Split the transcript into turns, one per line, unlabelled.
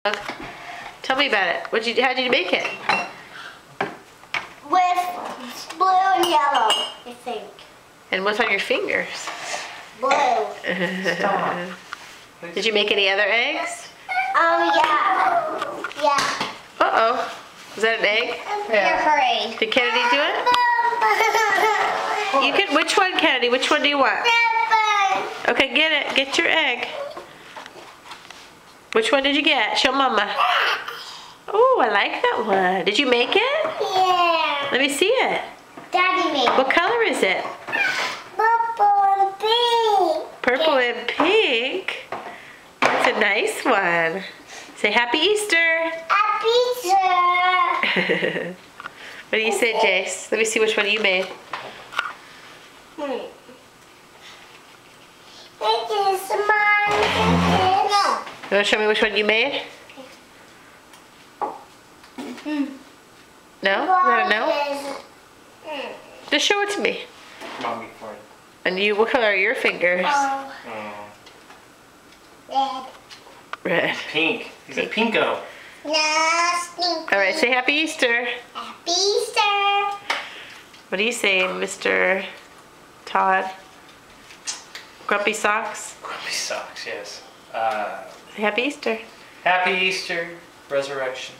Tell me about it. How did you make it?
With blue and yellow, I think.
And what's on your fingers?
Blue.
Did you make any other eggs?
Yeah. Yeah.
Uh-oh. Was that an egg?
Yeah.
Did Kennedy do it? You can. Which one, Kennedy? Which one do you want? Okay, get it. Get your egg. Which one did you get? Show Mama. Oh, I like that one. Did you make it?
Yeah.
Let me see it.
Daddy made it.
What color is it?
Purple and pink.
Purple and pink. That's a nice one. Say Happy Easter.
Happy Easter.
What do you say, Jace? Let me see which one you made.
It is mine. No.
You want to show me which one you made? No? Is that a no? Just show it to me.
Mommy for it.
And you, what color are your fingers?
Red.
Red.
Pink. He's a pinko.
No,
All right, say Happy Easter.
Happy Easter.
What do you say, Mr. Todd? Grumpy Socks?
Grumpy socks, yes.
Say Happy Easter.
Happy Easter, resurrection.